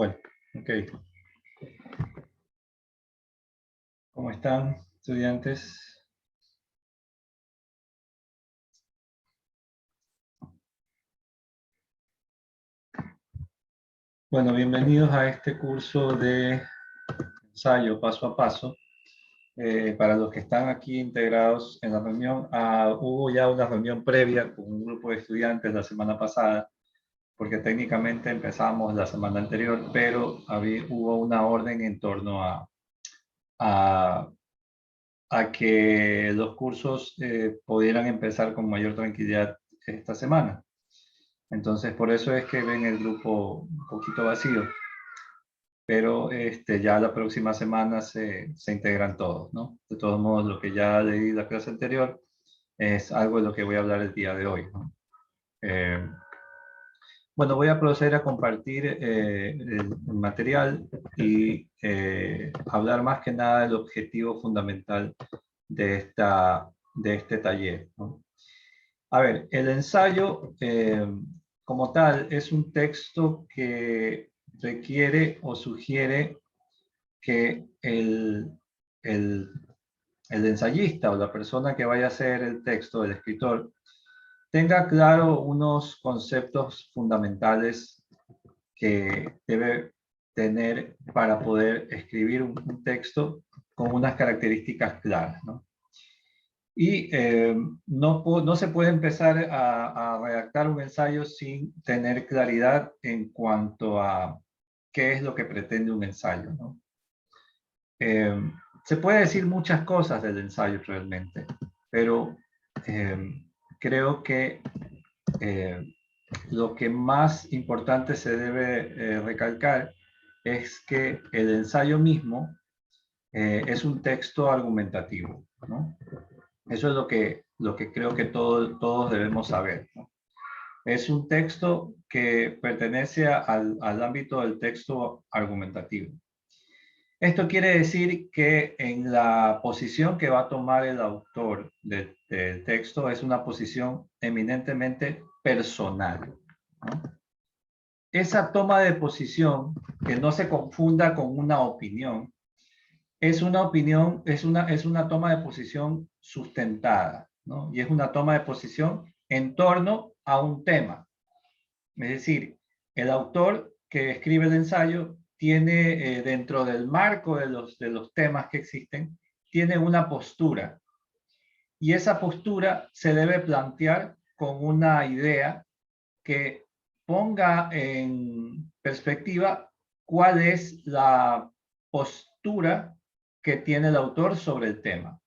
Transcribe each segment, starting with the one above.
Bueno, ok. ¿Cómo están, estudiantes? Bueno, bienvenidos a este curso de ensayo paso a paso. Para los que están aquí integrados en la reunión, hubo ya una reunión previa con un grupo de estudiantes la semana pasada, porque técnicamente empezamos la semana anterior, pero hubo una orden en torno a que los cursos pudieran empezar con mayor tranquilidad esta semana. Entonces, por eso es que ven el grupo un poquito vacío. Pero ya la próxima semana se integran todos, ¿no? De todos modos, lo que ya leí la clase anterior es algo de lo que voy a hablar el día de hoy, ¿no? Bueno, voy a proceder a compartir el material y hablar más que nada del objetivo fundamental de, de este taller, ¿no? A ver, el ensayo como tal es un texto que requiere o sugiere que el, el ensayista o la persona que vaya a hacer el texto, el escritor, tenga claro unos conceptos fundamentales que debe tener para poder escribir un texto con unas características claras, ¿no? Y no se puede empezar a redactar un ensayo sin tener claridad en cuanto a qué es lo que pretende un ensayo, ¿no? Se puede decir muchas cosas del ensayo realmente, pero creo que lo que más importante se debe recalcar es que el ensayo mismo es un texto argumentativo, ¿no? Eso es lo que creo que todos debemos saber, ¿no? Es un texto que pertenece al ámbito del texto argumentativo. Esto quiere decir que en la posición que va a tomar el autor del texto es una posición eminentemente personal, ¿no? Esa toma de posición, que no se confunda con una opinión, es una toma de posición sustentada, ¿no? Y es una toma de posición en torno a un tema. Es decir, el autor que escribe el ensayo tiene dentro del marco de los temas que existen, tiene una postura. Y esa postura se debe plantear con una idea que ponga en perspectiva cuál es la postura que tiene el autor sobre el tema.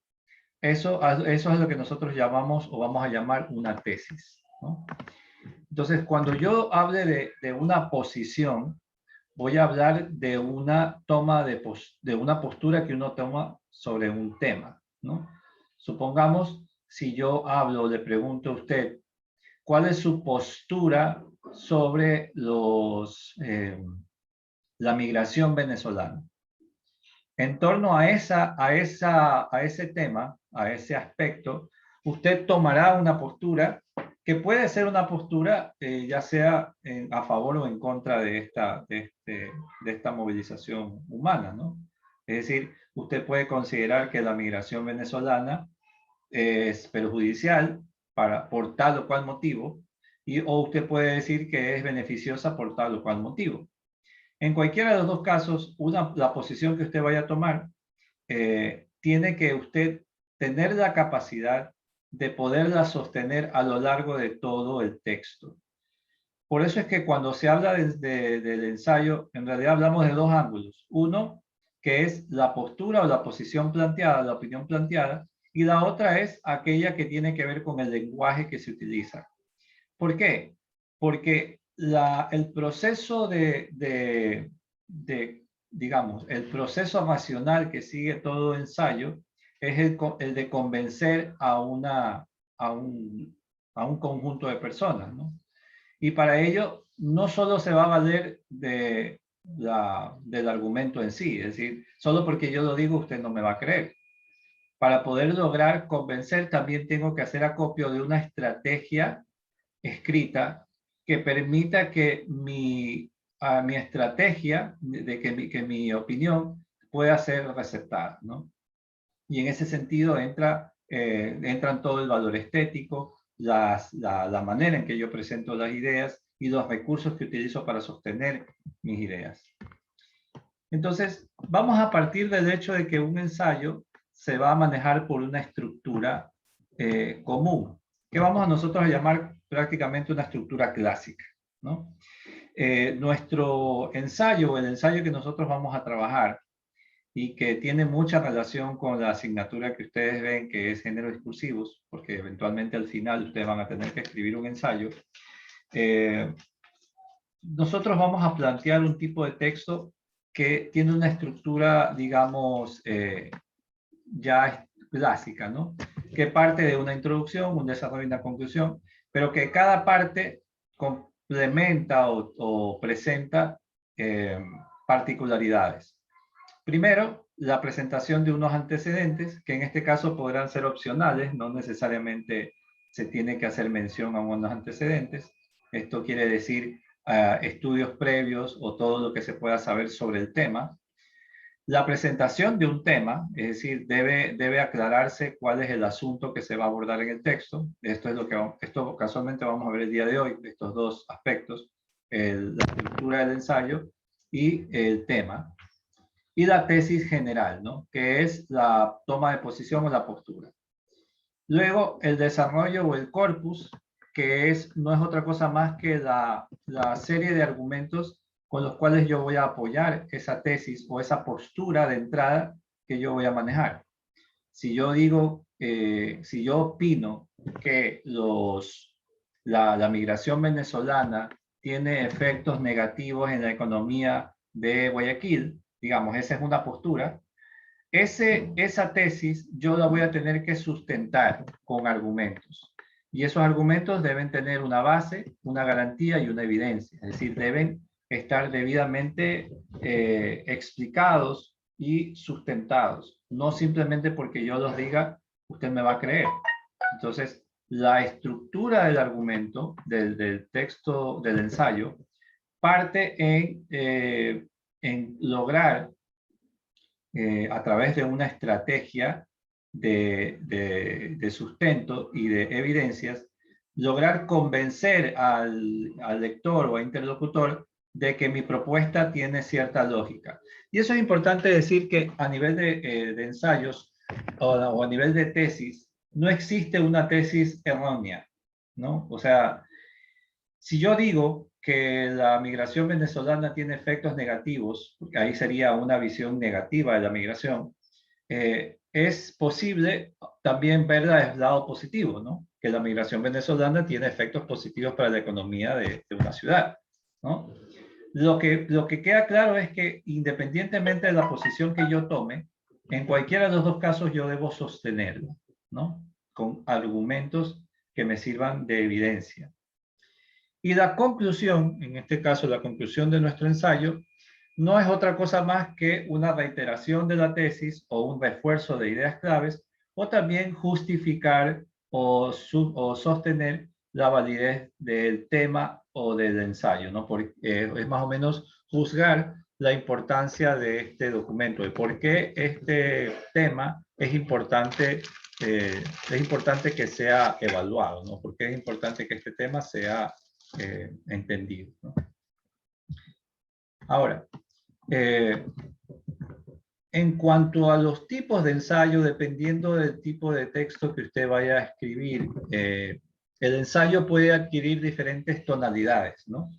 Eso es lo que nosotros llamamos o vamos a llamar una tesis, ¿no? Entonces, cuando yo hable de una posición, voy a hablar de una toma de una postura que uno toma sobre un tema, ¿no? Supongamos, si yo hablo, le pregunto a usted, ¿cuál es su postura sobre la migración venezolana? En torno a ese tema, a ese aspecto, usted tomará una postura que puede ser una postura ya sea a favor o en contra de esta movilización humana, ¿no? Es decir, usted puede considerar que la migración venezolana es perjudicial por tal o cual motivo, o usted puede decir que es beneficiosa por tal o cual motivo. En cualquiera de los dos casos, la posición que usted vaya a tomar, tiene que usted tener la capacidad de poderla sostener a lo largo de todo el texto. Por eso es que cuando se habla del ensayo, en realidad hablamos de dos ángulos. Uno, que es la postura o la posición planteada, la opinión planteada, y la otra es aquella que tiene que ver con el lenguaje que se utiliza. ¿Por qué? Porque el proceso digamos, el proceso racional que sigue todo ensayo es el de convencer a un conjunto de personas, ¿no? Y para ello no solo se va a valer del argumento en sí, es decir, solo porque yo lo digo usted no me va a creer. Para poder lograr convencer también tengo que hacer acopio de una estrategia escrita que permita que mi a mi estrategia de que mi opinión pueda ser receptada, ¿no? Y en ese sentido entran todo el valor estético, la manera en que yo presento las ideas y los recursos que utilizo para sostener mis ideas. Entonces, vamos a partir del hecho de que un ensayo se va a manejar por una estructura común, que vamos a nosotros a llamar prácticamente una estructura clásica, ¿no? Nuestro ensayo, el ensayo que nosotros vamos a trabajar y que tiene mucha relación con la asignatura que ustedes ven, que es géneros discursivos, porque eventualmente al final ustedes van a tener que escribir un ensayo. Nosotros vamos a plantear un tipo de texto que tiene una estructura, digamos, ya clásica, ¿no? Que parte de una introducción, un desarrollo y una conclusión, pero que cada parte complementa o presenta particularidades. Primero, la presentación de unos antecedentes, que en este caso podrán ser opcionales, no necesariamente se tiene que hacer mención a unos antecedentes. Esto quiere decir estudios previos o todo lo que se pueda saber sobre el tema. La presentación de un tema, es decir, debe aclararse cuál es el asunto que se va a abordar en el texto. Esto es lo que esto casualmente vamos a ver el día de hoy, estos dos aspectos, la estructura del ensayo y el tema. Y la tesis general, ¿no? Que es la toma de posición o la postura. Luego, el desarrollo o el corpus, que no es otra cosa más que la serie de argumentos con los cuales yo voy a apoyar esa tesis o esa postura de entrada que yo voy a manejar. Si yo digo, si yo opino que la migración venezolana tiene efectos negativos en la economía de Guayaquil, digamos, esa es una postura, esa tesis yo la voy a tener que sustentar con argumentos. Y esos argumentos deben tener una base, una garantía y una evidencia. Es decir, deben estar debidamente explicados y sustentados. No simplemente porque yo los diga, usted me va a creer. Entonces, la estructura del argumento, del texto, del ensayo, parte en lograr a través de una estrategia de sustento y de evidencias, lograr convencer al lector o al interlocutor de que mi propuesta tiene cierta lógica. Y eso es importante decir que a nivel de ensayos o a nivel de tesis, no existe una tesis errónea, ¿no? O sea, si yo digo que la migración venezolana tiene efectos negativos, porque ahí sería una visión negativa de la migración, es posible también ver el lado positivo, ¿no? Que la migración venezolana tiene efectos positivos para la economía de una ciudad, ¿no? Lo que queda claro es que independientemente de la posición que yo tome, en cualquiera de los dos casos yo debo sostenerlo, ¿no? Con argumentos que me sirvan de evidencia. Y la conclusión, en este caso la conclusión de nuestro ensayo, no es otra cosa más que una reiteración de la tesis o un refuerzo de ideas claves, o también justificar o sostener la validez del tema o del ensayo, ¿no? Porque es más o menos juzgar la importancia de este documento, de por qué este tema es importante que sea evaluado, ¿no? Porque es importante que este tema sea entendido, ¿no? Ahora, en cuanto a los tipos de ensayo, dependiendo del tipo de texto que usted vaya a escribir, el ensayo puede adquirir diferentes tonalidades, ¿no?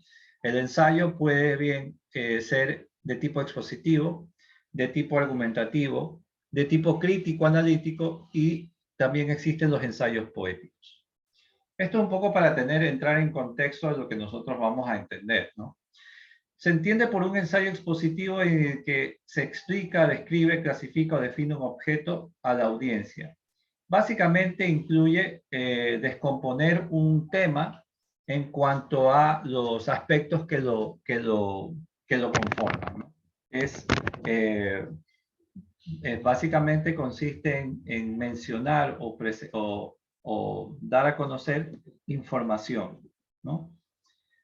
El ensayo puede bien ser de tipo expositivo, de tipo argumentativo, de tipo crítico-analítico, y también existen los ensayos poéticos. Esto es un poco para entrar en contexto de lo que nosotros vamos a entender, ¿no? Se entiende por un ensayo expositivo en el que se explica, describe, clasifica o define un objeto a la audiencia. Básicamente incluye descomponer un tema en cuanto a los aspectos que lo conforman, ¿no? Básicamente consiste en mencionar o dar a conocer información, ¿no?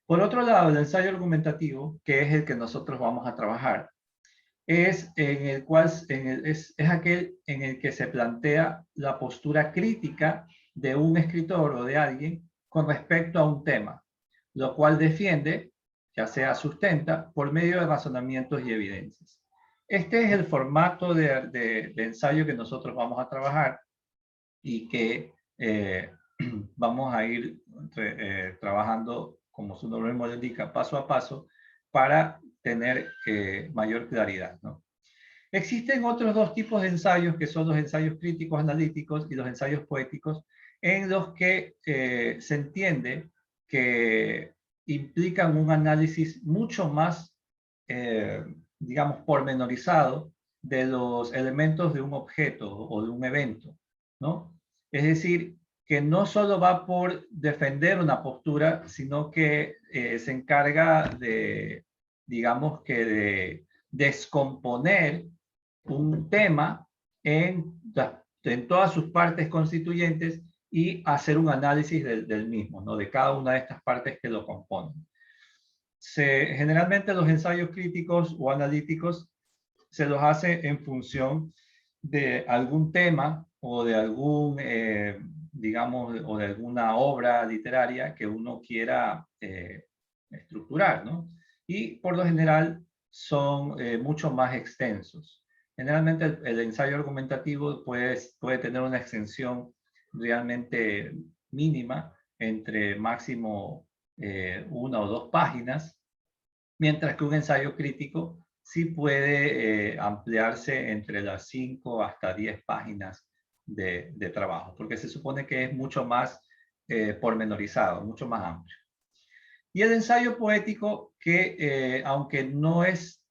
Por otro lado, el ensayo argumentativo, que es el que nosotros vamos a trabajar, es aquel en el que se plantea la postura crítica de un escritor o de alguien con respecto a un tema, lo cual defiende, ya sea sustenta, por medio de razonamientos y evidencias. Este es el formato de ensayo que nosotros vamos a trabajar y que vamos a ir trabajando, como su nombre lo indica, paso a paso, para tener mayor claridad, ¿no? Existen otros dos tipos de ensayos, que son los ensayos críticos analíticos y los ensayos poéticos, en los que se entiende que implican un análisis mucho más, digamos, pormenorizado de los elementos de un objeto o de un evento, ¿no? Es decir, que no solo va por defender una postura, sino que se encarga de, digamos que de descomponer un tema en todas sus partes constituyentes y hacer un análisis del mismo, ¿no? De cada una de estas partes que lo componen. Generalmente los ensayos críticos o analíticos se los hace en función de algún tema o de algún, digamos, o de alguna obra literaria que uno quiera estructurar, ¿no? Y por lo general son mucho más extensos. Generalmente el ensayo argumentativo puede tener una extensión realmente mínima, entre máximo 1 o 2 páginas, mientras que un ensayo crítico sí puede ampliarse entre las 5 hasta 10 páginas de trabajo, porque se supone que es mucho más pormenorizado, mucho más amplio. Y el ensayo poético, que aunque no es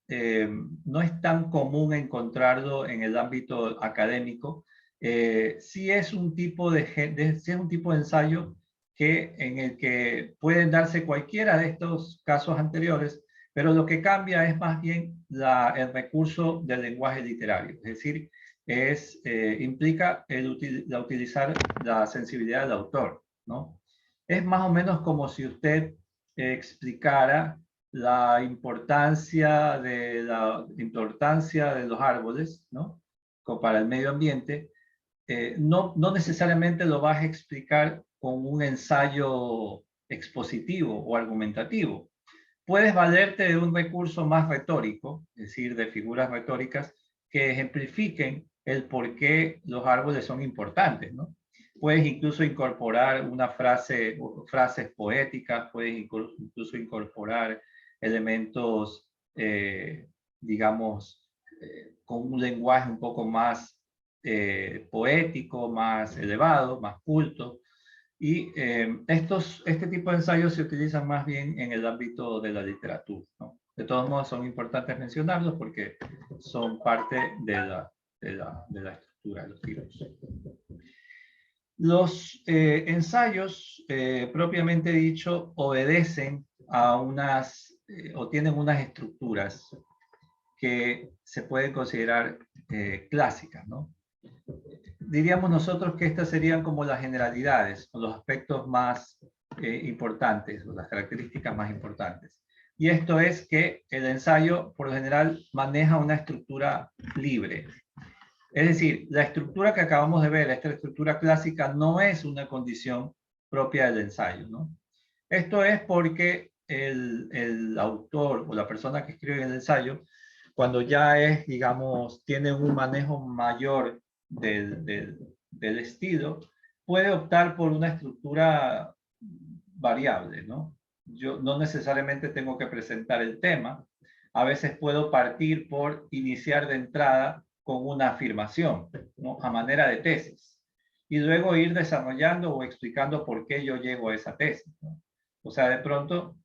tan común encontrarlo en el ámbito académico, sí es un tipo sí es un tipo de ensayo en el que pueden darse cualquiera de estos casos anteriores, pero lo que cambia es más bien el recurso del lenguaje literario, es decir, implica utilizar la sensibilidad del autor, ¿no? Es más o menos como si usted explicara la importancia de los árboles, ¿no? Para el medio ambiente. No necesariamente lo vas a explicar con un ensayo expositivo o argumentativo. Puedes valerte de un recurso más retórico, es decir, de figuras retóricas que ejemplifiquen el por qué los árboles son importantes, ¿no? Puedes incluso incorporar frases poéticas, puedes incluso incorporar elementos, digamos, con un lenguaje un poco más poético, más elevado, más culto. Y este tipo de ensayos se utilizan más bien en el ámbito de la literatura, ¿no? De todos modos, son importantes mencionarlos porque son parte de la estructura de los libros. Los ensayos, propiamente dicho, obedecen a o tienen unas estructuras que se pueden considerar clásicas, ¿no? Diríamos nosotros que estas serían como las generalidades o los aspectos más importantes o las características más importantes. Y esto es que el ensayo, por lo general, maneja una estructura libre. Es decir, la estructura que acabamos de ver, esta estructura clásica, no es una condición propia del ensayo, ¿no? Esto es porque el autor o la persona que escribe el ensayo, cuando ya digamos, tiene un manejo mayor del estilo, puede optar por una estructura variable, ¿no? Yo no necesariamente tengo que presentar el tema. A veces puedo partir por iniciar de entrada con una afirmación, ¿no? A manera de tesis. Y luego ir desarrollando o explicando por qué yo llego a esa tesis, ¿no? O sea, de pronto,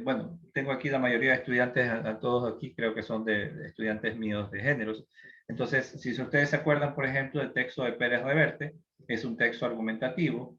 bueno, tengo aquí la mayoría de estudiantes, a todos aquí creo que son de estudiantes míos de géneros. Entonces, si ustedes se acuerdan, por ejemplo, del texto de Pérez Reverte, es un texto argumentativo,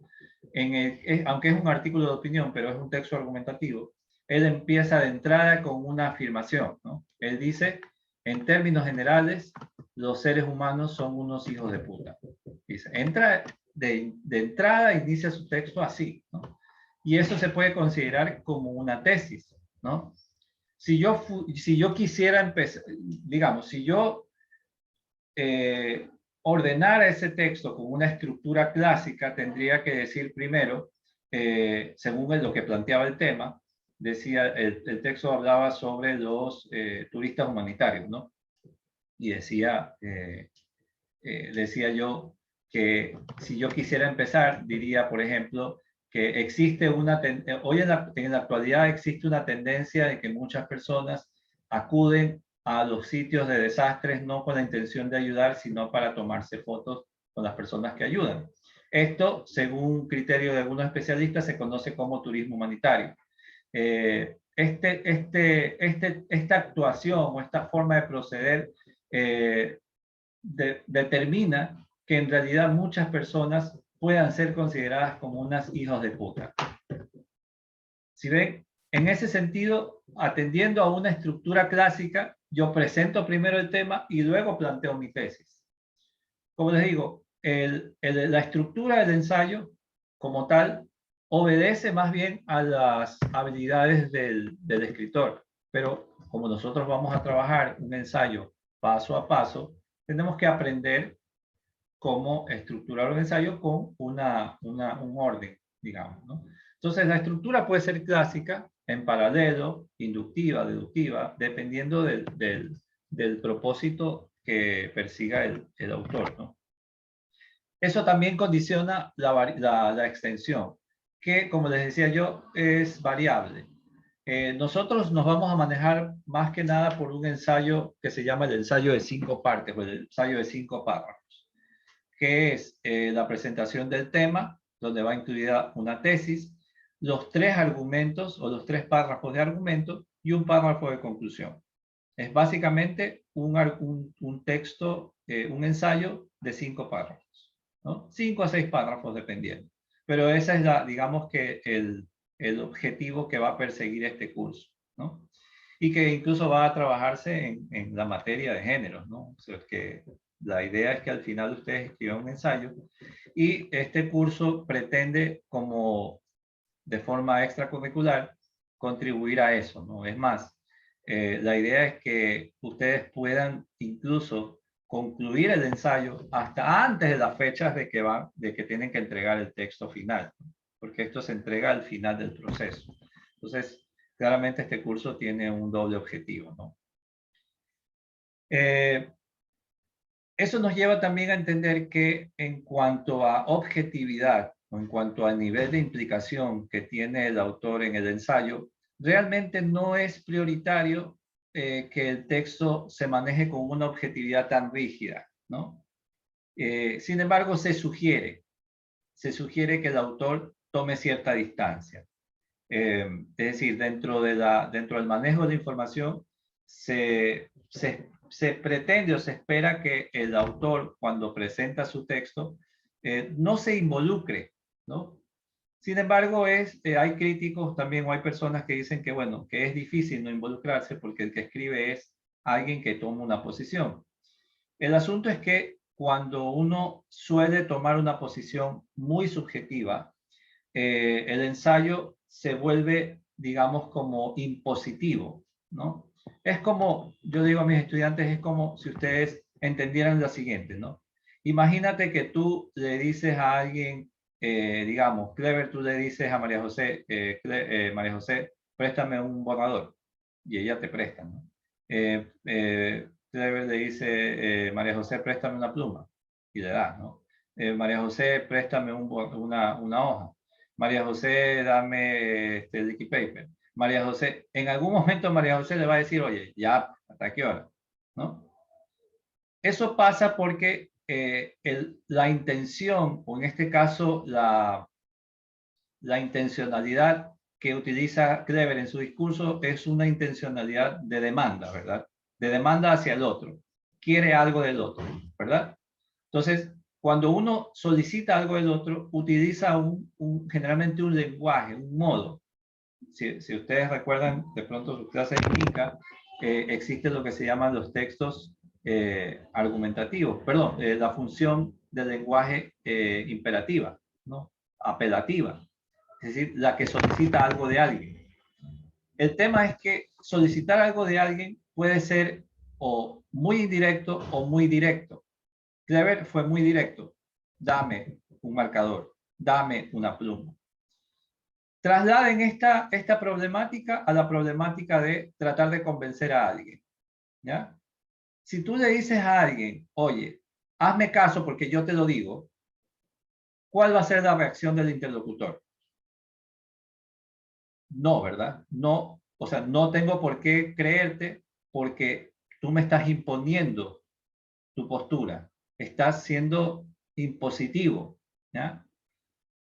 aunque es un artículo de opinión, pero es un texto argumentativo. Él empieza de entrada con una afirmación, ¿no? Él dice, en términos generales, los seres humanos son unos hijos de puta. Dice, entra de entrada, inicia su texto así, ¿no? Y eso se puede considerar como una tesis, ¿no? Si yo quisiera empezar, digamos, si yo ordenara ese texto con una estructura clásica, tendría que decir primero, según lo que planteaba el tema, decía, el texto hablaba sobre los turistas humanitarios, ¿no? Y decía yo que si yo quisiera empezar, diría, por ejemplo, que existe hoy en la actualidad existe una tendencia de que muchas personas acuden a los sitios de desastres no con la intención de ayudar, sino para tomarse fotos con las personas que ayudan. Esto, según criterio de algunos especialistas, se conoce como turismo humanitario. Esta actuación o esta forma de proceder determina que en realidad muchas personas puedan ser consideradas como unas hijos de puta. Si ven, en ese sentido, atendiendo a una estructura clásica, yo presento primero el tema y luego planteo mi tesis. Como les digo, la estructura del ensayo como tal obedece más bien a las habilidades del escritor, pero como nosotros vamos a trabajar un ensayo paso a paso, tenemos que aprender cómo estructurar un ensayo con un orden, digamos, ¿no? Entonces, la estructura puede ser clásica, en paralelo, inductiva, deductiva, dependiendo del propósito que persiga el autor, ¿no? Eso también condiciona la extensión, que, como les decía yo, es variable. Nosotros nos vamos a manejar más que nada por un ensayo que se llama el ensayo de 5 partes o el ensayo de 5 párrafos, que es la presentación del tema, donde va incluida una tesis, los 3 argumentos o los 3 párrafos de argumento y un párrafo de conclusión. Es básicamente un texto, un ensayo de 5 párrafos, ¿no? 5 a 6 párrafos dependiendo. Pero esa es digamos que el objetivo que va a perseguir este curso, ¿no? Y que incluso va a trabajarse en la materia de género, ¿no? O sea, que la idea es que al final ustedes escriban un ensayo y este curso pretende como de forma extracurricular contribuir a eso, ¿no? Es más, la idea es que ustedes puedan incluso concluir el ensayo hasta antes de las fechas de que tienen que entregar el texto final, ¿no? Porque esto se entrega al final del proceso. Entonces, claramente este curso tiene un doble objetivo, ¿no? Eso nos lleva también a entender que en cuanto a objetividad o en cuanto al nivel de implicación que tiene el autor en el ensayo, realmente no es prioritario que el texto se maneje con una objetividad tan rígida, ¿no? Sin embargo, se sugiere que el autor tome cierta distancia. Es decir, dentro del manejo de información se pretende o se espera que el autor, cuando presenta su texto, no se involucre, ¿no? Sin embargo, hay críticos también o hay personas que dicen que, bueno, que es difícil no involucrarse porque el que escribe es alguien que toma una posición. El asunto es que cuando uno suele tomar una posición muy subjetiva, el ensayo se vuelve, digamos, como impositivo, ¿no? Es como, yo digo a mis estudiantes, es como si ustedes entendieran lo siguiente, ¿no? Imagínate que tú le dices a alguien, digamos, Clever, tú le dices a María José, María José, préstame un borrador, y ella te presta, ¿no? Clever le dice, María José, préstame una pluma, y le da, ¿no? María José, préstame una hoja. María José, dame el liquid paper. María José, en algún momento María José le va a decir, oye, ya, ¿hasta qué hora? ¿No? Eso pasa porque la intención, o en este caso la intencionalidad que utiliza Clever en su discurso es una intencionalidad de demanda, ¿verdad? De demanda hacia el otro. Quiere algo del otro, ¿verdad? Entonces, cuando uno solicita algo del otro, utiliza generalmente un lenguaje, un modo. Si ustedes recuerdan de pronto sus clases de química, existe lo que se llaman los textos argumentativos, perdón, la función del lenguaje imperativa, ¿no? Apelativa. es decir, la que solicita algo de alguien. El tema es que solicitar algo de alguien puede ser o muy indirecto o muy directo. Clever fue muy directo. Dame un marcador, dame una pluma. Trasladen esta problemática a la problemática de tratar de convencer a alguien, ¿ya? Si tú le dices a alguien, oye, hazme caso porque yo te lo digo, ¿cuál va a ser la reacción del interlocutor? No, ¿verdad? No, o sea, no tengo por qué creerte porque tú me estás imponiendo tu postura, estás siendo impositivo, ¿ya?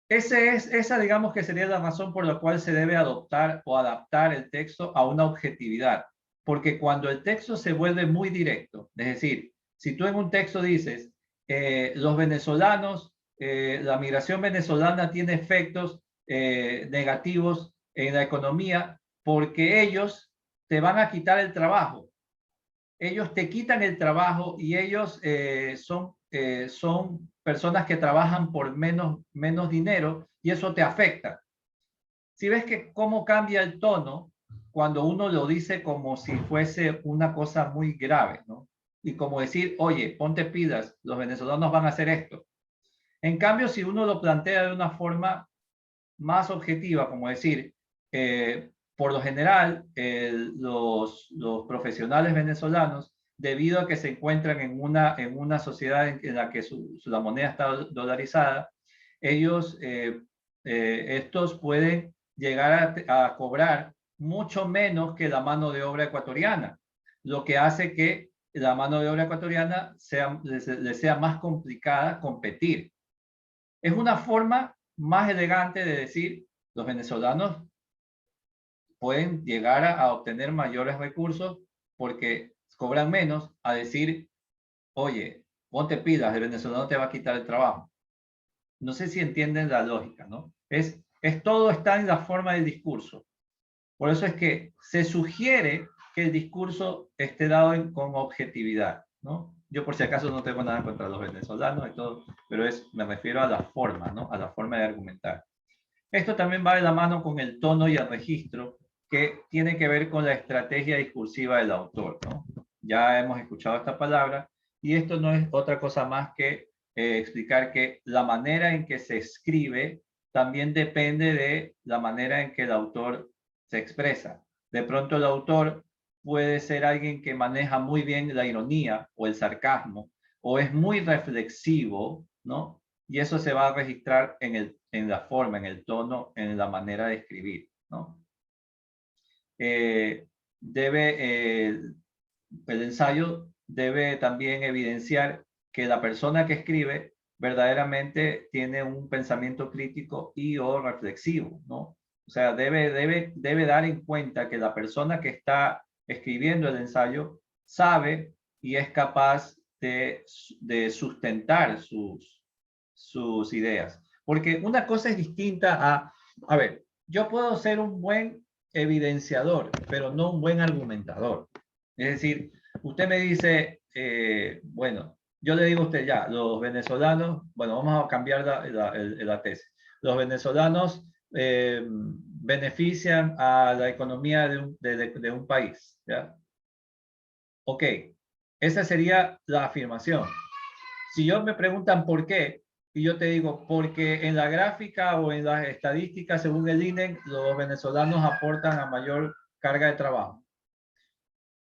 Esa digamos que sería la razón por la cual se debe adoptar o adaptar el texto a una objetividad. Porque cuando el texto se vuelve muy directo, es decir, si tú en un texto dices, los venezolanos, la migración venezolana tiene efectos negativos en la economía porque ellos te van a quitar el trabajo. Ellos te quitan el trabajo y ellos son personas que trabajan por menos dinero y eso te afecta. Si ves que cómo cambia el tono cuando uno lo dice como si fuese una cosa muy grave, ¿no? Y como decir, oye, ponte pilas, los venezolanos van a hacer esto. En cambio, si uno lo plantea de una forma más objetiva, como decir, por lo general, los profesionales venezolanos, debido a que se encuentran en una sociedad en la que la moneda está dolarizada, ellos, estos pueden llegar a cobrar mucho menos que la mano de obra ecuatoriana, lo que hace que la mano de obra ecuatoriana les sea más complicada competir. Es una forma más elegante de decir, los venezolanos pueden llegar a obtener mayores recursos porque cobran menos, a decir, oye, ponte pilas, el venezolano te va a quitar el trabajo. No sé si entienden la lógica, ¿no? Todo está en la forma del discurso. Por eso es que se sugiere que el discurso esté dado con objetividad, ¿no? Yo por si acaso no tengo nada contra los venezolanos y todo, pero me refiero a la forma, ¿no? A la forma de argumentar. Esto también va de la mano con el tono y el registro, que tiene que ver con la estrategia discursiva del autor, ¿no? Ya hemos escuchado esta palabra y esto no es otra cosa más que explicar que la manera en que se escribe también depende de la manera en que el autor se expresa. De pronto el autor puede ser alguien que maneja muy bien la ironía o el sarcasmo, o es muy reflexivo, ¿no? Y eso se va a registrar en la forma, en el tono, en la manera de escribir, ¿no? Eh, el ensayo debe también evidenciar que la persona que escribe verdaderamente tiene un pensamiento crítico y o reflexivo, ¿no? O sea, debe dar en cuenta que la persona que está escribiendo el ensayo sabe y es capaz de sustentar sus ideas. Porque una cosa es distinta a ver, yo puedo ser un buen evidenciador, pero no un buen argumentador. Es decir, usted me dice, bueno, yo le digo a usted ya, los venezolanos, bueno, vamos a cambiar la tesis. Los venezolanos benefician a la economía de un país, ¿ya? Ok, esa sería la afirmación. Si yo me preguntan por qué, y yo te digo, porque en la gráfica o en las estadísticas, según el INE, los venezolanos aportan a mayor carga de trabajo.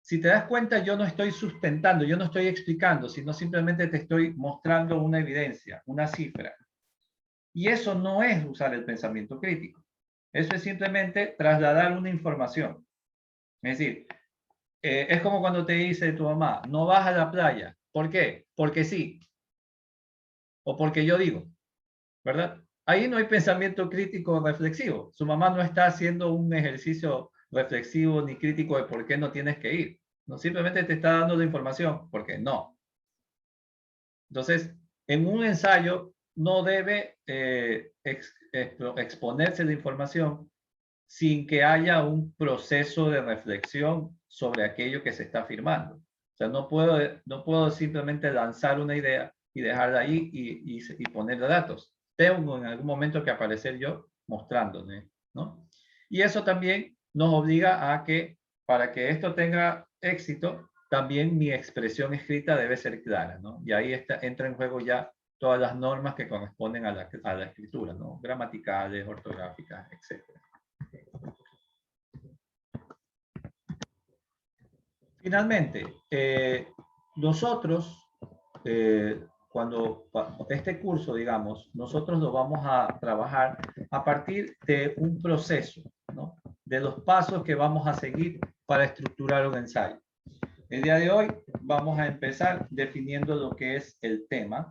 Si te das cuenta, yo no estoy sustentando, yo no estoy explicando, sino simplemente te estoy mostrando una evidencia, una cifra. Y eso no es usar el pensamiento crítico. Eso es simplemente trasladar una información. Es decir, es como cuando te dice tu mamá, no vas a la playa. ¿Por qué? Porque sí. O porque yo digo, ¿verdad? Ahí no hay pensamiento crítico reflexivo. Su mamá no está haciendo un ejercicio reflexivo ni crítico de por qué no tienes que ir. No, simplemente te está dando la información porque no. Entonces, en un ensayo no debe exponerse la información sin que haya un proceso de reflexión sobre aquello que se está afirmando. O sea, no puedo simplemente lanzar una idea y dejarla ahí y poner datos. Tengo en algún momento que aparecer yo mostrándome, ¿no? Y eso también nos obliga a que, para que esto tenga éxito, también mi expresión escrita debe ser clara, ¿no? Y ahí entra en juego ya todas las normas que corresponden a la escritura, ¿no? Gramaticales, ortográficas, etc. Finalmente, nosotros, cuando este curso, digamos, nosotros lo vamos a trabajar a partir de un proceso, ¿no? De los pasos que vamos a seguir para estructurar un ensayo. El día de hoy vamos a empezar definiendo lo que es el tema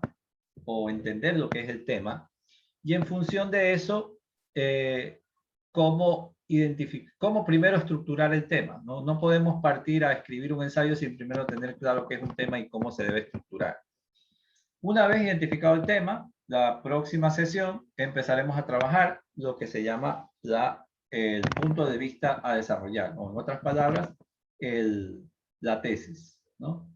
o entender lo que es el tema y en función de eso, cómo primero estructurar el tema. ¿No? No podemos partir a escribir un ensayo sin primero tener claro qué es un tema y cómo se debe estructurar. Una vez identificado el tema, la próxima sesión empezaremos a trabajar lo que se llama el punto de vista a desarrollar, o en otras palabras, la tesis, ¿no?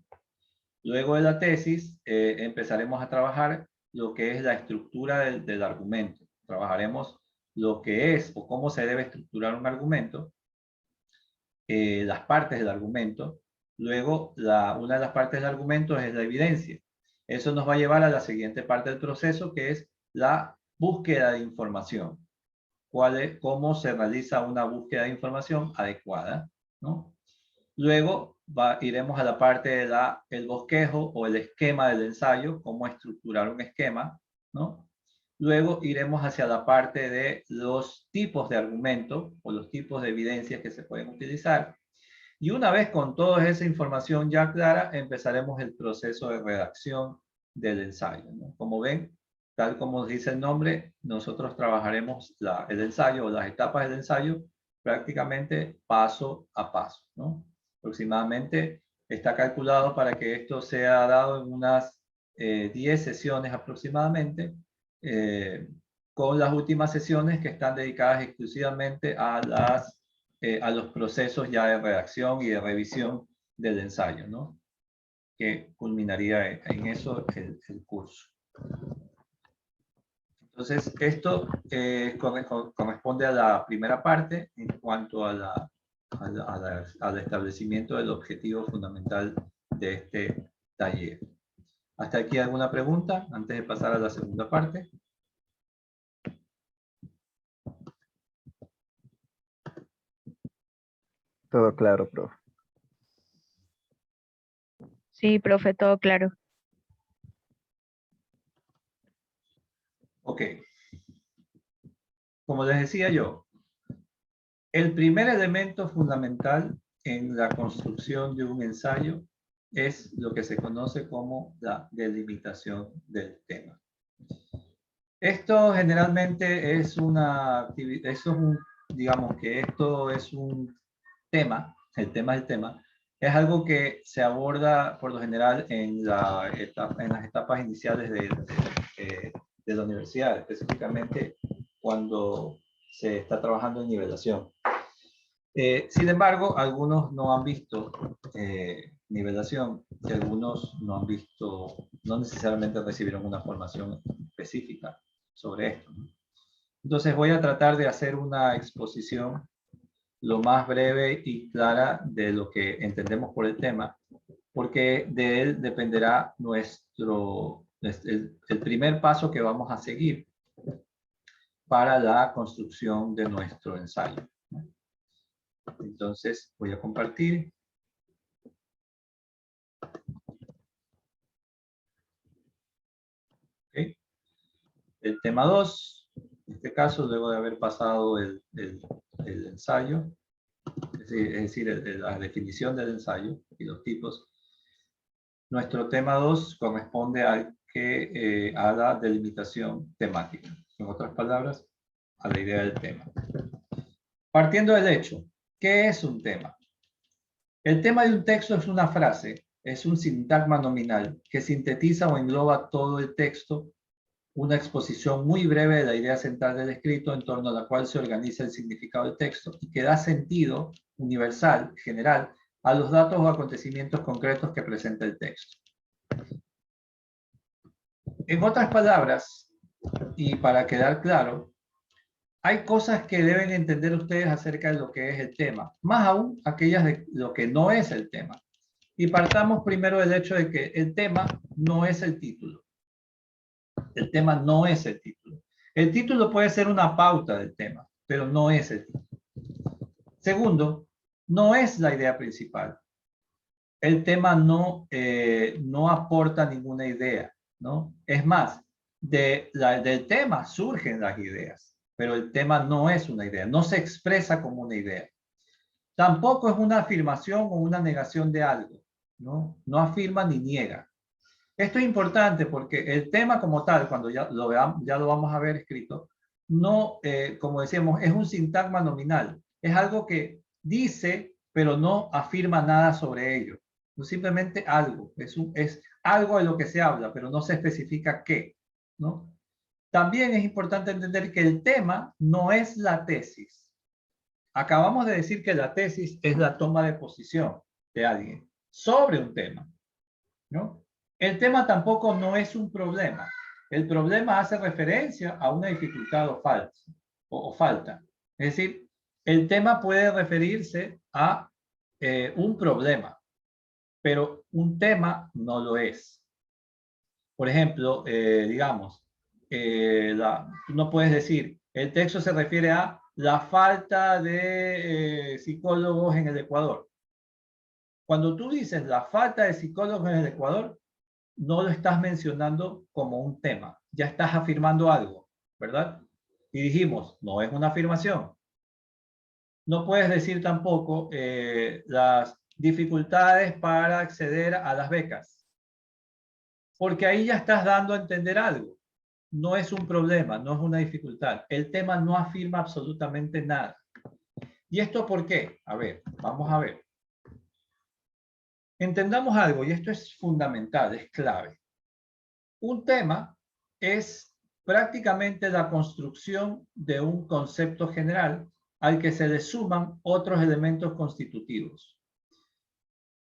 Luego de la tesis, empezaremos a trabajar lo que es la estructura del argumento. Trabajaremos lo que es o cómo se debe estructurar un argumento, las partes del argumento. Luego, una de las partes del argumento es la evidencia. Eso nos va a llevar a la siguiente parte del proceso, que es la búsqueda de información. Cómo se realiza una búsqueda de información adecuada, ¿no? Luego iremos a la parte del bosquejo o el esquema del ensayo, cómo estructurar un esquema, ¿no? Luego iremos hacia la parte de los tipos de argumentos o los tipos de evidencias que se pueden utilizar. Y una vez con toda esa información ya clara, empezaremos el proceso de redacción del ensayo, ¿no? Como ven, tal como dice el nombre, nosotros trabajaremos el ensayo o las etapas del ensayo prácticamente paso a paso, ¿no? Aproximadamente está calculado para que esto sea dado en unas 10 sesiones aproximadamente, con las últimas sesiones que están dedicadas exclusivamente a los procesos ya de redacción y de revisión del ensayo, ¿no? Que culminaría en eso el curso. Entonces, esto corresponde a la primera parte en cuanto al establecimiento del objetivo fundamental de este taller. ¿Hasta aquí alguna pregunta antes de pasar a la segunda parte? Todo claro, profe. Sí, profe, todo claro. Ok. Como les decía yo, el primer elemento fundamental en la construcción de un ensayo es lo que se conoce como la delimitación del tema. Esto generalmente es una actividad, digamos que esto es un tema, el tema es el tema, es algo que se aborda por lo general en las etapas iniciales de la universidad, específicamente cuando se está trabajando en nivelación. Sin embargo, algunos no han visto nivelación y algunos no necesariamente recibieron una formación específica sobre esto, ¿no? Entonces voy a tratar de hacer una exposición lo más breve y clara de lo que entendemos por el tema, porque de él dependerá el primer paso que vamos a seguir para la construcción de nuestro ensayo, ¿no? Entonces voy a compartir. Okay. El tema 2, en este caso, luego de haber pasado el ensayo, es decir la definición del ensayo y los tipos, nuestro tema 2 corresponde a la delimitación temática. En otras palabras, a la idea del tema. Partiendo del hecho, ¿qué es un tema? El tema de un texto es una frase, es un sintagma nominal que sintetiza o engloba todo el texto, una exposición muy breve de la idea central del escrito en torno a la cual se organiza el significado del texto y que da sentido universal, general, a los datos o acontecimientos concretos que presenta el texto. En otras palabras, y para quedar claro, hay cosas que deben entender ustedes acerca de lo que es el tema, más aún aquellas de lo que no es el tema. Y partamos primero del hecho de que el tema no es el título. El tema no es el título. El título puede ser una pauta del tema, pero no es el título. Segundo, no es la idea principal. El tema no aporta ninguna idea, ¿no? Es más, del tema surgen las ideas, pero el tema no es una idea, no se expresa como una idea. Tampoco es una afirmación o una negación de algo, ¿no? No afirma ni niega. Esto es importante porque el tema como tal, cuando ya lo vamos a ver escrito, no, como decíamos, es un sintagma nominal. Es algo que dice, pero no afirma nada sobre ello. No simplemente algo, es algo de lo que se habla, pero no se especifica qué, ¿no? También es importante entender que el tema no es la tesis. Acabamos de decir que la tesis es la toma de posición de alguien sobre un tema, ¿no? El tema tampoco no es un problema. El problema hace referencia a una dificultad o falta. Es decir, el tema puede referirse a un problema, pero un tema no lo es. Por ejemplo, digamos, tú no puedes decir, el texto se refiere a la falta de psicólogos en el Ecuador. Cuando tú dices la falta de psicólogos en el Ecuador, no lo estás mencionando como un tema, ya estás afirmando algo, ¿verdad? Y dijimos, no es una afirmación. No puedes decir tampoco las dificultades para acceder a las becas, porque ahí ya estás dando a entender algo. No es un problema, no es una dificultad. El tema no afirma absolutamente nada. ¿Y esto por qué? A ver, vamos a ver. Entendamos algo, y esto es fundamental, es clave. Un tema es prácticamente la construcción de un concepto general al que se le suman otros elementos constitutivos.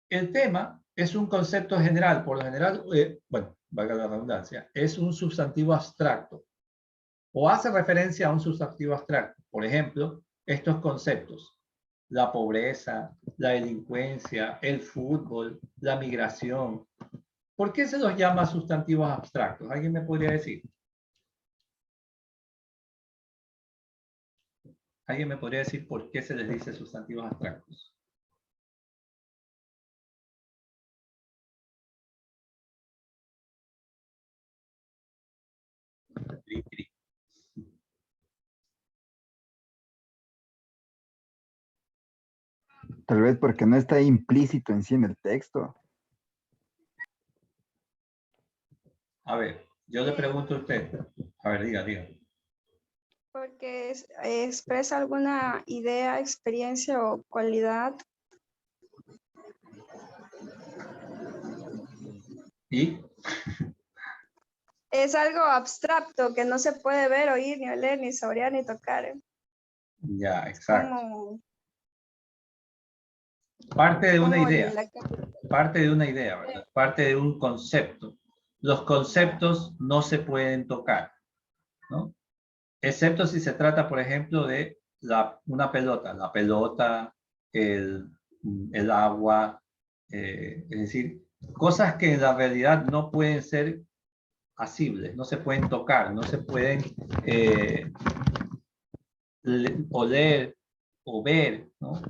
El tema es un concepto general, por lo general, bueno, valga la redundancia, es un sustantivo abstracto o hace referencia a un sustantivo abstracto. Por ejemplo, estos conceptos: la pobreza, la delincuencia, el fútbol, la migración. ¿Por qué se los llama sustantivos abstractos? ¿Alguien me podría decir? ¿Alguien me podría decir por qué se les dice sustantivos abstractos? Tal vez porque no está implícito en sí en el texto. A ver, yo le pregunto a usted. A ver, diga. Porque expresa alguna idea, experiencia o cualidad. ¿Y? Es algo abstracto que no se puede ver, oír, ni oler, ni saborear, ni tocar. Ya, exacto. Como, Parte de una como idea. la- Parte de una idea, ¿verdad? Parte de un concepto. Los conceptos no se pueden tocar, ¿no? Excepto si se trata, por ejemplo, de una pelota. La pelota, el agua, es decir, cosas que en la realidad no pueden ser asibles, no se pueden tocar, no se pueden oler o ver, ¿no?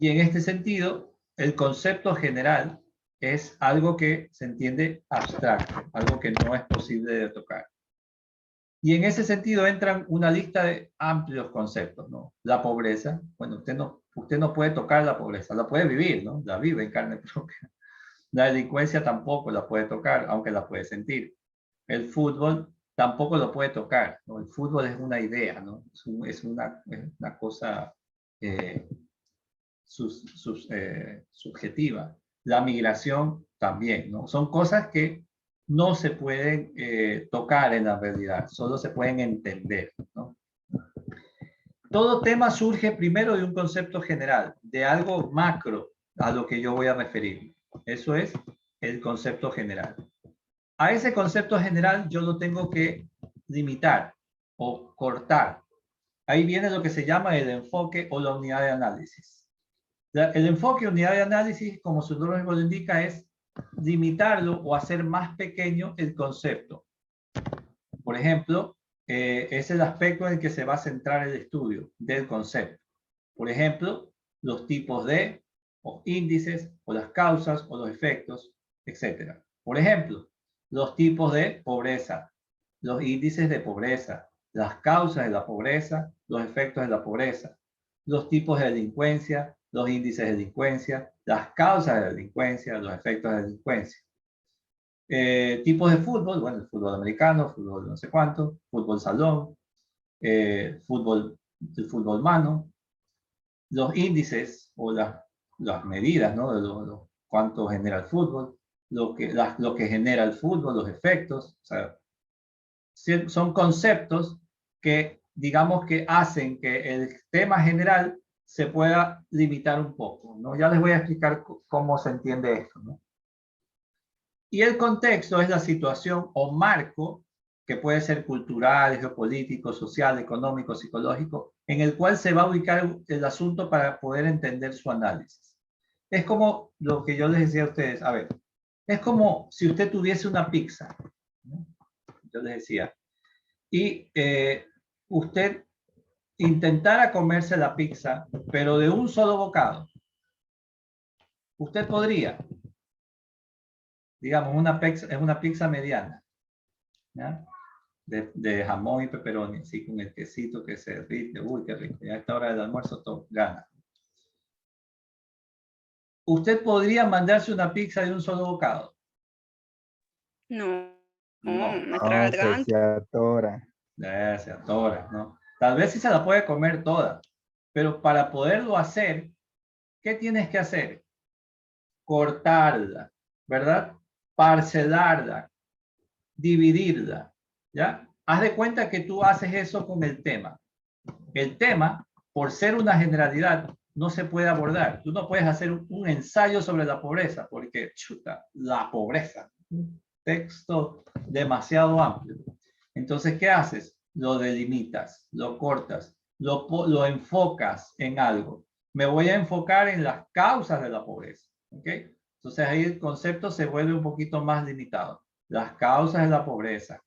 Y en este sentido, el concepto general es algo que se entiende abstracto, algo que no es posible de tocar. Y en ese sentido entran una lista de amplios conceptos, ¿no? La pobreza, bueno, usted no puede tocar la pobreza, la puede vivir, ¿no? La vive en carne propia. La delincuencia tampoco la puede tocar, aunque la puede sentir. El fútbol tampoco lo puede tocar, ¿no? El fútbol es una idea, ¿no? Es una cosa subjetiva. La migración también, ¿no? Son cosas que no se pueden tocar en la realidad, solo se pueden entender, ¿no? Todo tema surge primero de un concepto general, de algo macro a lo que yo voy a referir. Eso es el concepto general. A ese concepto general yo lo tengo que limitar o cortar ahí viene lo que se llama el enfoque o la unidad de análisis. El enfoque o unidad de análisis, como su nombre lo indica, es limitarlo o hacer más pequeño el concepto. Por ejemplo, es el aspecto en el que se va a centrar el estudio del concepto. Por ejemplo, los tipos de, o índices, o las causas, o los efectos, etc. Por ejemplo, los tipos de pobreza, los índices de pobreza, las causas de la pobreza, los efectos de la pobreza, los tipos de delincuencia, los índices de delincuencia, las causas de la delincuencia, los efectos de la delincuencia. Tipos de fútbol, bueno, el fútbol americano, fútbol no sé cuánto, fútbol salón, el fútbol mano, los índices o las medidas, ¿no? De cuánto genera el fútbol, lo que genera el fútbol, los efectos, o sea, son conceptos que, digamos, que hacen que el tema general se pueda limitar un poco, ¿no? Ya les voy a explicar cómo se entiende esto, ¿no? Y el contexto es la situación o marco, que puede ser cultural, geopolítico, social, económico, psicológico, en el cual se va a ubicar el asunto para poder entender su análisis. Es como lo que yo les decía a ustedes, a ver, es como si usted tuviese una pizza, ¿no? Yo les decía, y usted intentara comerse la pizza, pero de un solo bocado. Usted podría, digamos, es una pizza mediana, ¿ya? De jamón y pepperoni, así con el quesito que se derrite. Uy, qué rico. Ya a esta hora del almuerzo todo gana. ¿Usted podría mandarse una pizza de un solo bocado? No, No. me traga No, pues se atora. Se atora, ¿no? Tal vez sí se la puede comer toda, pero para poderlo hacer, ¿qué tienes que hacer? Cortarla, ¿verdad? Parcelarla, dividirla, ¿ya? Haz de cuenta que tú haces eso con el tema. El tema, por ser una generalidad, no se puede abordar. Tú no puedes hacer un ensayo sobre la pobreza, porque, chuta, la pobreza. Un texto demasiado amplio. Entonces, ¿qué haces? Lo delimitas, lo cortas, lo enfocas en algo. Me voy a enfocar en las causas de la pobreza, ¿ok? Entonces ahí el concepto se vuelve un poquito más limitado. Las causas de la pobreza.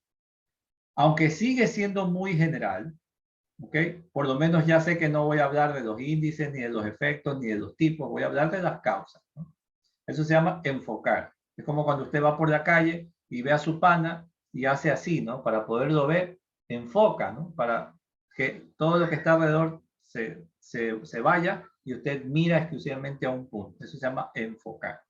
Aunque sigue siendo muy general, ¿ok? Por lo menos ya sé que no voy a hablar de los índices, ni de los efectos, ni de los tipos. Voy a hablar de las causas, ¿no? Eso se llama enfocar. Es como cuando usted va por la calle y ve a su pana y hace así, ¿no? Para poderlo ver, enfoca, ¿no? Para que todo lo que está alrededor se vaya y usted mira exclusivamente a un punto. Eso se llama enfocar.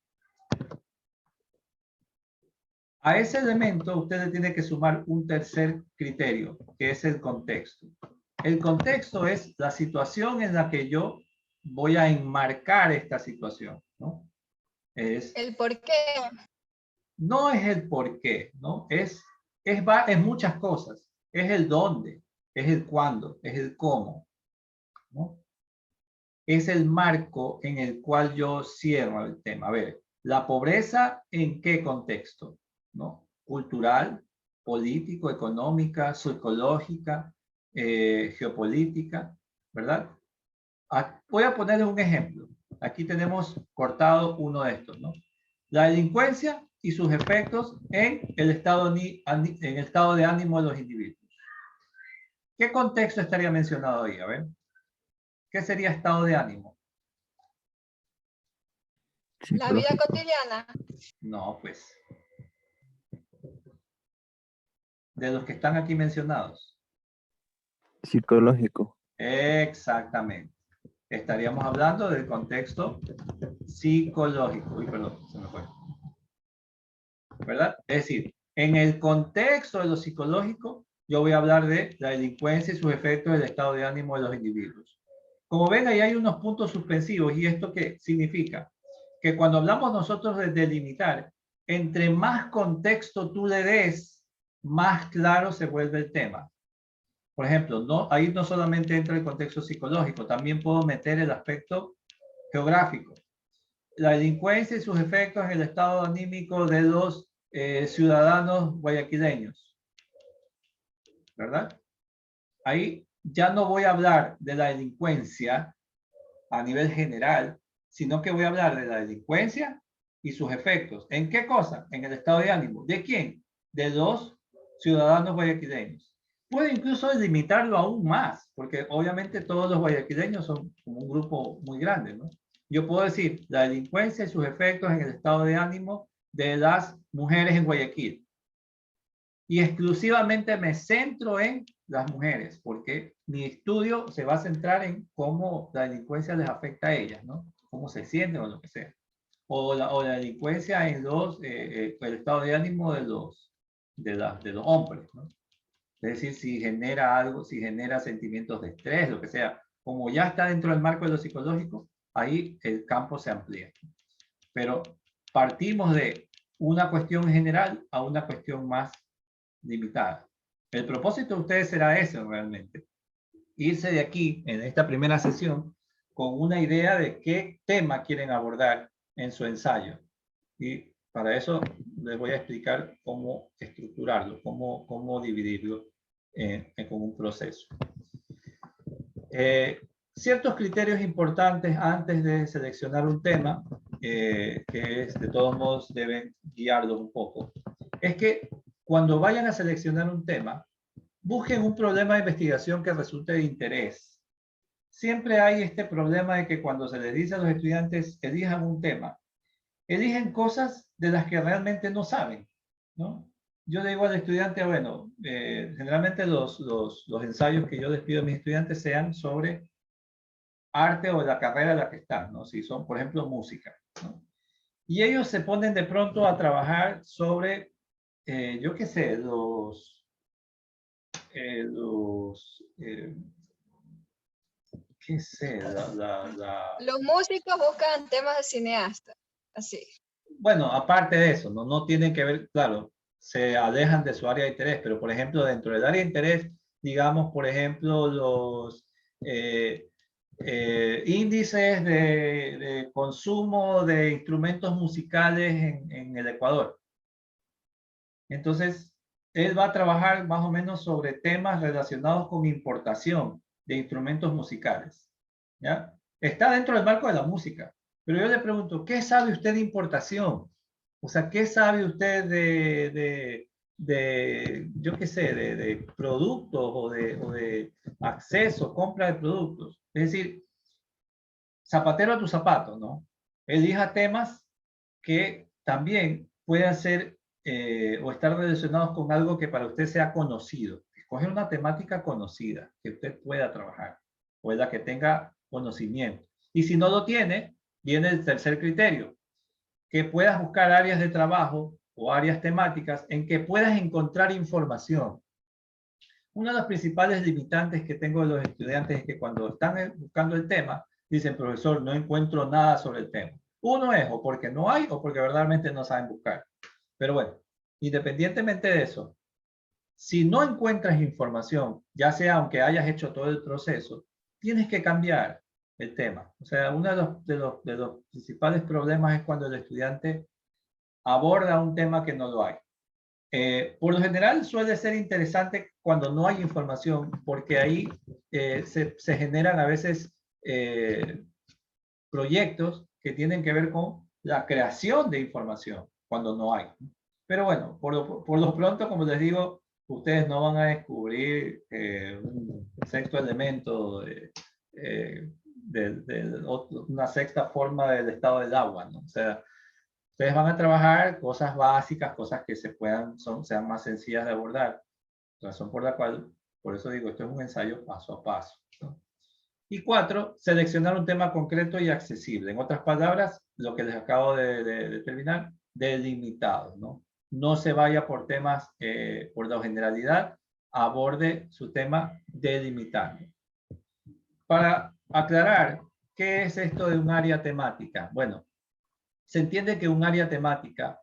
A ese elemento usted le tiene que sumar un tercer criterio, que es el contexto. El contexto es la situación en la que yo voy a enmarcar esta situación, ¿no? El por qué. No es el por qué, ¿no? Es muchas cosas. Es el dónde, es el cuándo, es el cómo, ¿no? Es el marco en el cual yo cierro el tema. A ver, la pobreza, ¿en qué contexto? ¿No? Cultural, político, económica, psicológica, geopolítica, ¿verdad? Voy a ponerles un ejemplo. Aquí tenemos cortado uno de estos, ¿no? La delincuencia y sus efectos en el estado de ánimo de los individuos. ¿Qué contexto estaría mencionado ahí? A ver. ¿Qué sería estado de ánimo? La vida cotidiana. No, pues. De los que están aquí mencionados. Psicológico. Exactamente. Estaríamos hablando del contexto psicológico. Uy, perdón, se me fue. ¿Verdad? Es decir, en el contexto de lo psicológico, yo voy a hablar de la delincuencia y sus efectos del estado de ánimo de los individuos. Como ven, ahí hay unos puntos suspensivos. ¿Y esto qué significa? Que cuando hablamos nosotros de delimitar, entre más contexto tú le des, más claro se vuelve el tema. Por ejemplo, ahí no solamente entra el contexto psicológico, también puedo meter el aspecto geográfico. La delincuencia y sus efectos en el estado anímico de los ciudadanos guayaquileños. ¿Verdad? Ahí ya no voy a hablar de la delincuencia a nivel general, sino que voy a hablar de la delincuencia y sus efectos. ¿En qué cosa? En el estado de ánimo. ¿De quién? De los ciudadanos guayaquileños. Puedo incluso limitarlo aún más, porque obviamente todos los guayaquileños son como un grupo muy grande, ¿no? Yo puedo decir la delincuencia y sus efectos en el estado de ánimo de las mujeres en Guayaquil. Y exclusivamente me centro en las mujeres, porque mi estudio se va a centrar en cómo la delincuencia les afecta a ellas, ¿no? Cómo se sienten o lo que sea. O la delincuencia en el estado de ánimo de los hombres, ¿no? Es decir, si genera algo, si genera sentimientos de estrés, lo que sea. Como ya está dentro del marco de lo psicológico, ahí el campo se amplía. Pero partimos de una cuestión general a una cuestión más limitada. El propósito de ustedes será eso realmente. Irse de aquí, en esta primera sesión, con una idea de qué tema quieren abordar en su ensayo. Y para eso les voy a explicar cómo estructurarlo, cómo dividirlo con un proceso. Ciertos criterios importantes antes de seleccionar un tema, que de todos modos deben guiarlos un poco, es que cuando vayan a seleccionar un tema, busquen un problema de investigación que resulte de interés. Siempre hay este problema de que cuando se les dice a los estudiantes elijan un tema, eligen cosas de las que realmente no saben, ¿no? Yo le digo al estudiante, bueno, generalmente los ensayos que yo les pido a mis estudiantes sean sobre arte o la carrera en la que están, ¿no? Si son, por ejemplo, música, ¿no? Y ellos se ponen de pronto a trabajar sobre, yo qué sé, qué sé, Los músicos buscan temas de cineasta, así. Bueno, aparte de eso, no tienen que ver, claro, se alejan de su área de interés, pero por ejemplo, dentro del área de interés, digamos, por ejemplo, los índices de consumo de instrumentos musicales en el Ecuador. Entonces, él va a trabajar más o menos sobre temas relacionados con importación de instrumentos musicales, ¿ya? Está dentro del marco de la música, pero yo le pregunto, ¿qué sabe usted de importación? O sea, ¿qué sabe usted yo qué sé, de productos o de acceso, compra de productos? Es decir, zapatero a tu zapato, ¿no? Elija temas que también puedan ser o estar relacionados con algo que para usted sea conocido. Escoge una temática conocida que usted pueda trabajar o en la que tenga conocimiento. Y si no lo tiene, viene el tercer criterio, que puedas buscar áreas de trabajo o áreas temáticas en que puedas encontrar información. Una de las principales limitantes que tengo de los estudiantes es que cuando están buscando el tema, dicen, profesor, no encuentro nada sobre el tema. Uno es o porque no hay o porque verdaderamente no saben buscar. Pero bueno, independientemente de eso, si no encuentras información, ya sea aunque hayas hecho todo el proceso, tienes que cambiar el tema. O sea, uno de los principales problemas es cuando el estudiante aborda un tema que no lo hay. Por lo general suele ser interesante cuando no hay información, porque ahí se generan a veces proyectos que tienen que ver con la creación de información cuando no hay. Pero bueno, por lo pronto, como les digo, ustedes no van a descubrir un sexto elemento una sexta forma del estado del agua, ¿no? O sea, ustedes van a trabajar cosas básicas, cosas que sean más sencillas de abordar. Razón por la cual, por eso digo, esto es un ensayo paso a paso, ¿no? Y 4, seleccionar un tema concreto y accesible. En otras palabras, lo que les acabo de terminar, delimitado, ¿no? No se vaya por temas, por la generalidad, aborde su tema delimitando. Para aclarar, ¿qué es esto de un área temática? Bueno, se entiende que un área temática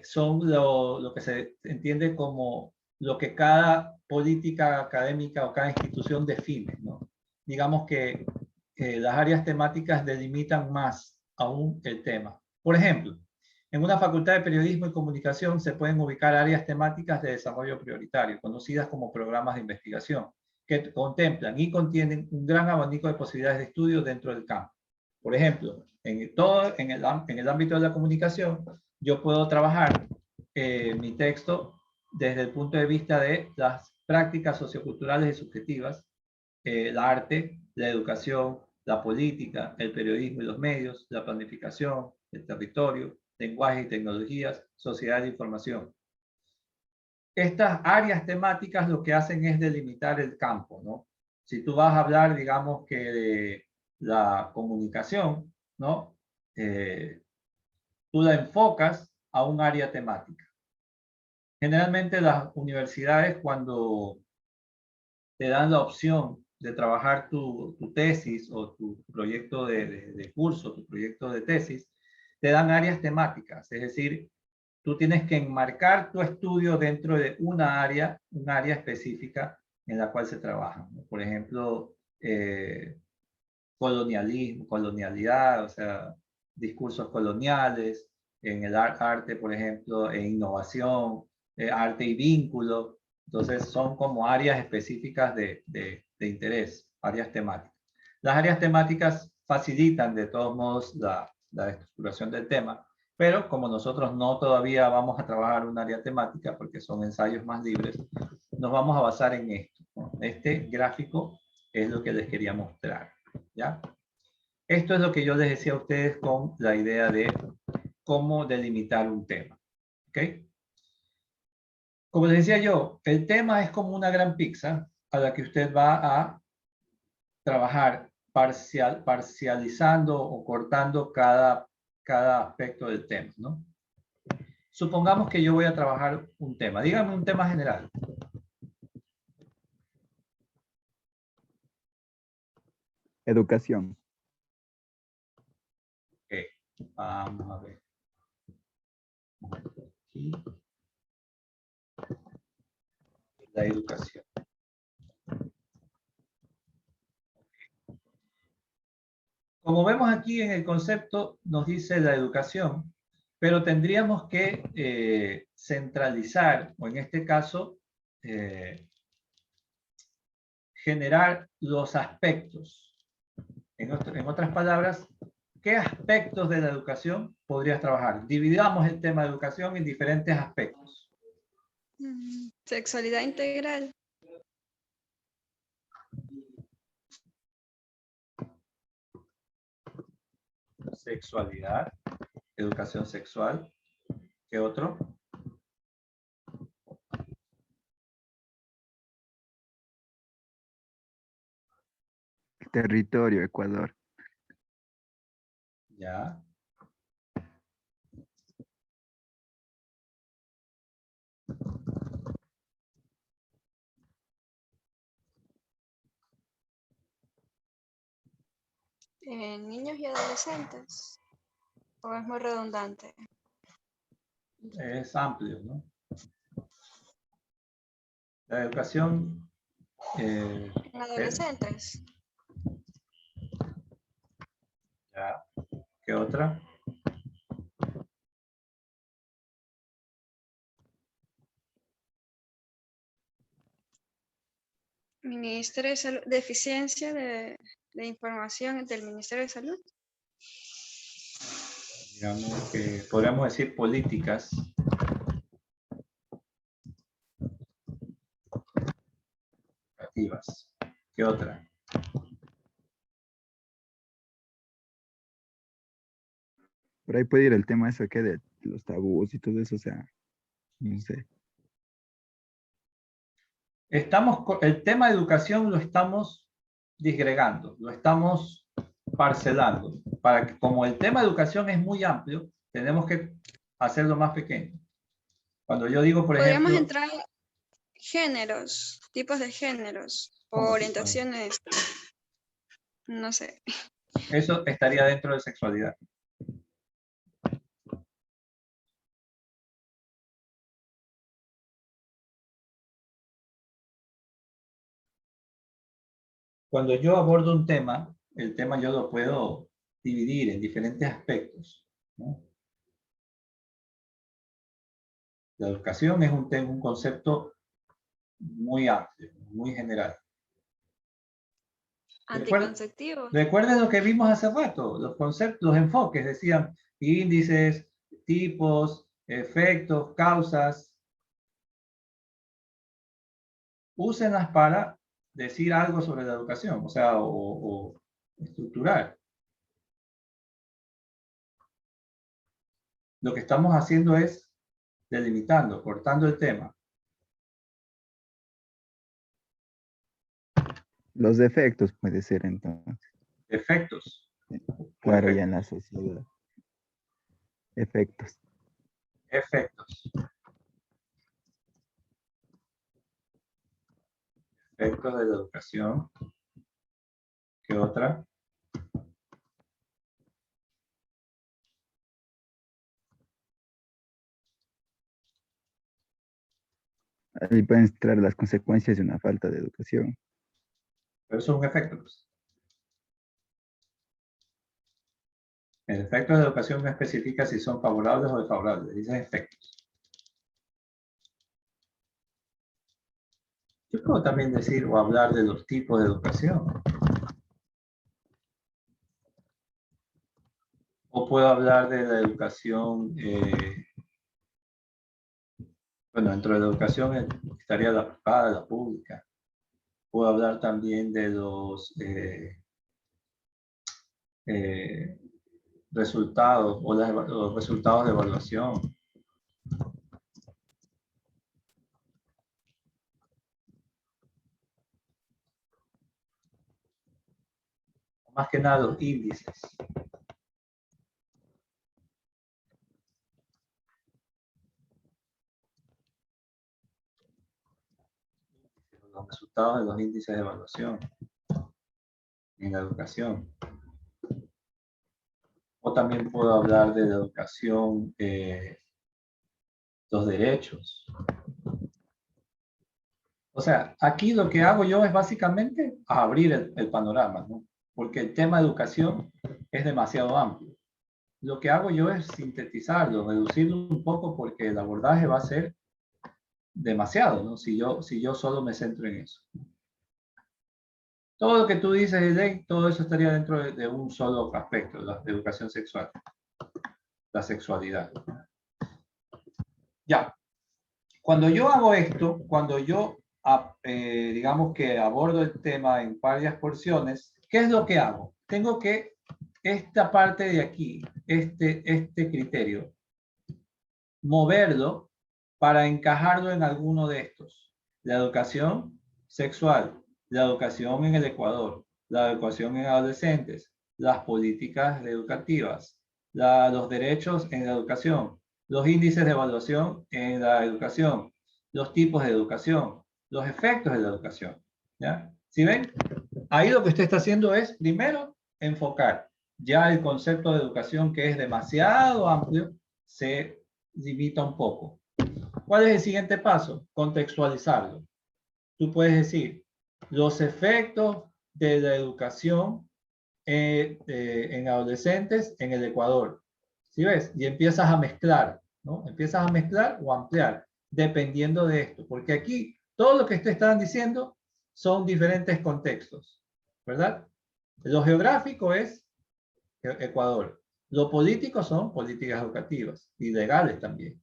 son lo que se entiende como lo que cada política académica o cada institución define, ¿no? Digamos que las áreas temáticas delimitan más aún el tema. Por ejemplo, en una facultad de periodismo y comunicación se pueden ubicar áreas temáticas de desarrollo prioritario, conocidas como programas de investigación, que contemplan y contienen un gran abanico de posibilidades de estudio dentro del campo. Por ejemplo, en el ámbito de la comunicación, yo puedo trabajar mi texto desde el punto de vista de las prácticas socioculturales y subjetivas, el arte, la educación, la política, el periodismo y los medios, la planificación, el territorio, lenguaje y tecnologías, sociedad de información. Estas áreas temáticas lo que hacen es delimitar el campo, ¿no? Si tú vas a hablar, digamos, que de la comunicación, ¿no? Tú la enfocas a un área temática. Generalmente las universidades, cuando te dan la opción de trabajar tu tesis o tu proyecto de curso, tu proyecto de tesis, te dan áreas temáticas, es decir, tú tienes que enmarcar tu estudio dentro de un área específica en la cual se trabaja, ¿no? Por ejemplo, colonialismo, colonialidad, o sea, discursos coloniales, en el arte, por ejemplo, e innovación, arte y vínculo. Entonces son como áreas específicas de interés, áreas temáticas. Las áreas temáticas facilitan de todos modos la estructuración del tema, pero como nosotros no todavía vamos a trabajar un área temática porque son ensayos más libres, nos vamos a basar en esto, ¿no? Este gráfico es lo que les quería mostrar, ¿ya? Esto es lo que yo les decía a ustedes con la idea de cómo delimitar un tema, ¿ok? Como les decía yo, el tema es como una gran pizza a la que usted va a trabajar parcializando o cortando cada aspecto del tema, ¿no? Supongamos que yo voy a trabajar un tema. Dígame un tema general. Educación. Ok, vamos a ver. Aquí. La educación. Como vemos aquí en el concepto, nos dice la educación, pero tendríamos que centralizar, o en este caso, generar los aspectos. En otras palabras, ¿qué aspectos de la educación podrías trabajar? Dividamos el tema de educación en diferentes aspectos. Sexualidad integral. Sexualidad, educación sexual. ¿Qué otro? Territorio, Ecuador. Ya. Niños y adolescentes. ¿O es muy redundante? Es amplio, ¿no? La educación En adolescentes. ya. ¿Qué otra? Ministerio de Salud. Deficiencia de información del Ministerio de Salud. Digamos que podríamos decir políticas. Educativas. ¿Qué otra? Por ahí puede ir el tema eso que de los tabús y todo eso, o sea, no sé. El tema de educación lo estamos disgregando, lo estamos parcelando. Para que, como el tema de educación es muy amplio, tenemos que hacerlo más pequeño. Cuando yo digo, por Podríamos ejemplo... entrar géneros, tipos de géneros, o ¿cómo? orientaciones, no sé. Eso estaría dentro de sexualidad. Cuando yo abordo un tema, el tema yo lo puedo dividir en diferentes aspectos, ¿no? La educación es un concepto muy amplio, muy general. Anticonceptivos. Recuerden lo que vimos hace rato, los conceptos, los enfoques, decían índices, tipos, efectos, causas. Úsenlas para decir algo sobre la educación, o sea, o estructurar. Lo que estamos haciendo es delimitando, cortando el tema. Los defectos puede ser entonces. Efectos. Claro, Efectos. ya en la sociedad. Efectos. Efectos. Efectos de la educación. ¿Qué otra? Ahí pueden entrar las consecuencias de una falta de educación. Pero eso es un efecto. Pues. El efecto de la educación no especifica si son favorables o desfavorables, dicen efectos. Yo puedo también decir o hablar de los tipos de educación. O puedo hablar de la educación, bueno, dentro de la educación estaría la privada, la pública. Puedo hablar también de los resultados o los resultados de evaluación. Más que nada los índices. Los resultados de los índices de evaluación en la educación. O también puedo hablar de la educación, los derechos. O sea, aquí lo que hago yo es básicamente abrir el panorama, ¿no? Porque el tema de educación es demasiado amplio. Lo que hago yo es sintetizarlo, reducirlo un poco porque el abordaje va a ser demasiado, ¿no? Si yo solo me centro en eso. Todo lo que tú dices, Elaine, todo eso estaría dentro de un solo aspecto, la educación sexual, la sexualidad. Ya. Cuando yo hago esto, cuando yo, digamos que abordo el tema en varias porciones, ¿qué es lo que hago? Tengo que, esta parte de aquí, este criterio, moverlo para encajarlo en alguno de estos. La educación sexual, la educación en el Ecuador, la educación en adolescentes, las políticas educativas, los derechos en la educación, los índices de evaluación en la educación, los tipos de educación, los efectos de la educación. ¿Ya? ¿Sí ven? Ahí lo que usted está haciendo es, primero, enfocar. Ya el concepto de educación, que es demasiado amplio, se limita un poco. ¿Cuál es el siguiente paso? Contextualizarlo. Tú puedes decir los efectos de la educación en adolescentes en el Ecuador. ¿Sí ves? Y empiezas a mezclar, ¿no? Empiezas a mezclar o ampliar, dependiendo de esto. Porque aquí, todo lo que te están diciendo son diferentes contextos, ¿verdad? Lo geográfico es Ecuador. Lo político son políticas educativas y legales también.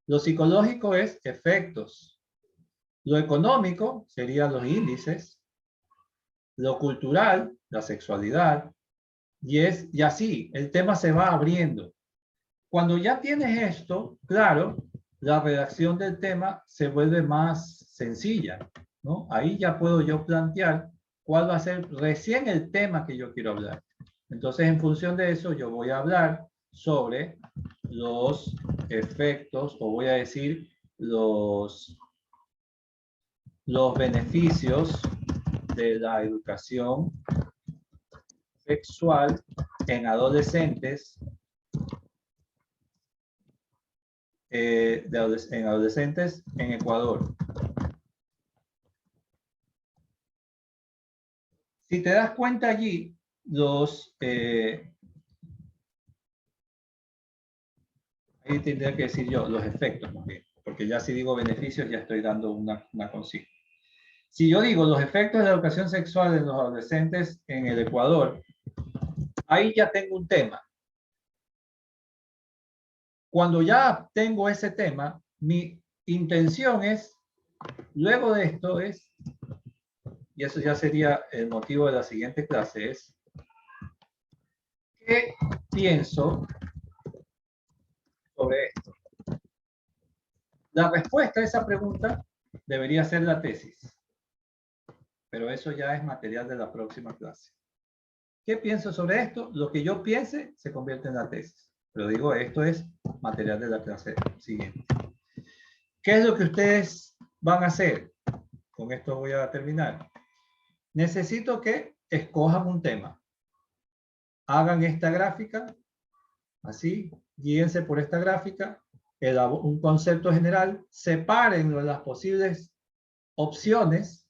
Lo psicológico es efectos. Lo económico serían los índices. Lo cultural, la sexualidad. Y así, el tema se va abriendo. Cuando ya tienes esto, claro, la redacción del tema se vuelve más sencilla, ¿no? Ahí ya puedo yo plantear cuál va a ser recién el tema que yo quiero hablar. Entonces, en función de eso, yo voy a hablar sobre los efectos, o voy a decir los beneficios de la educación sexual en adolescentes, en adolescentes en Ecuador. Si te das cuenta allí, ahí tendría que decir yo, los efectos más bien, porque ya si digo beneficios ya estoy dando una consigna. Si yo digo los efectos de la educación sexual en los adolescentes en el Ecuador, ahí ya tengo un tema. Cuando ya tengo ese tema, mi intención es, luego de esto es, y eso ya sería el motivo de la siguiente clase, es ¿qué pienso sobre esto? La respuesta a esa pregunta debería ser la tesis, pero eso ya es material de la próxima clase. ¿Qué pienso sobre esto? Lo que yo piense se convierte en la tesis, pero digo, esto es material de la clase siguiente. ¿Qué es lo que ustedes van a hacer? Con esto voy a terminar. Necesito que escojan un tema. Hagan esta gráfica, así, guíense por esta gráfica, un concepto general, separen las posibles opciones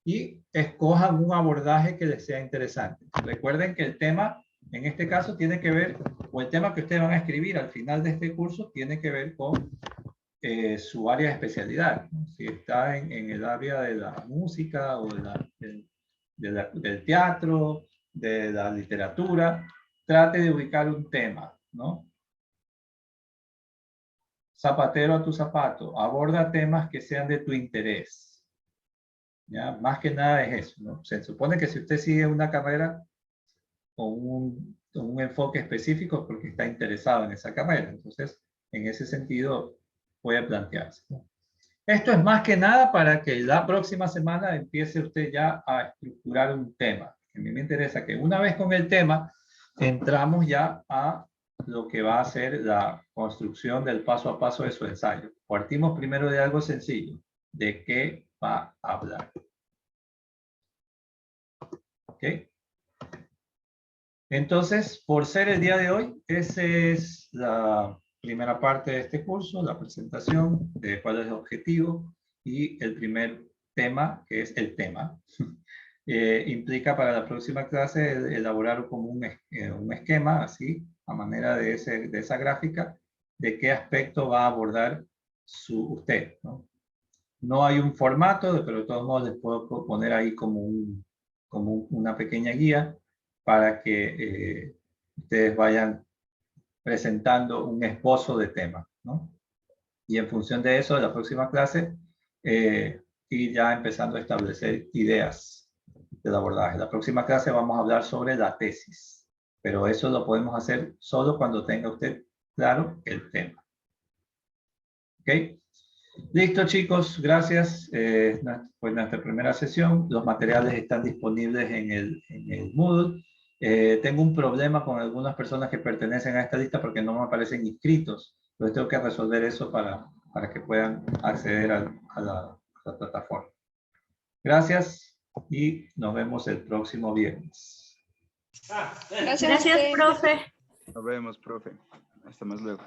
y escojan un abordaje que les sea interesante. Recuerden que el tema, en este caso, tiene que ver, o el tema que ustedes van a escribir al final de este curso, tiene que ver con su área de especialidad, ¿no? Si está en el área de la música o del teatro, de la literatura, trate de ubicar un tema, ¿no? Zapatero a tu zapato, aborda temas que sean de tu interés. ¿Ya? Más que nada es eso, ¿no? Se supone que si usted sigue una carrera con un enfoque específico es porque está interesado en esa carrera. Entonces, en ese sentido, puede plantearse, ¿no? Esto es más que nada para que la próxima semana empiece usted ya a estructurar un tema. A mí me interesa que una vez con el tema, entramos ya a lo que va a ser la construcción del paso a paso de su ensayo. Partimos primero de algo sencillo. ¿De qué va a hablar? ¿Ok? Entonces, por ser el día de hoy, esa es la primera parte de este curso, la presentación de cuál es el objetivo y el primer tema, que es el tema. Implica para la próxima clase elaborar como un esquema, así, a manera de esa gráfica, de qué aspecto va a abordar usted, ¿no? No hay un formato, pero de todos modos les puedo poner ahí como una pequeña guía para que ustedes vayan presentando un esbozo de tema, ¿no? Y en función de eso, de la próxima clase, ir ya empezando a establecer ideas del abordaje. La próxima clase vamos a hablar sobre la tesis, pero eso lo podemos hacer solo cuando tenga usted claro el tema. ¿Ok? Listo, chicos, gracias. Fue nuestra primera sesión. Los materiales están disponibles en el Moodle. Tengo un problema con algunas personas que pertenecen a esta lista porque no me aparecen inscritos. Entonces tengo que resolver eso para que puedan acceder a la plataforma. Gracias y nos vemos el próximo viernes. Gracias, Gracias, profe. Nos vemos, profe. Hasta más luego.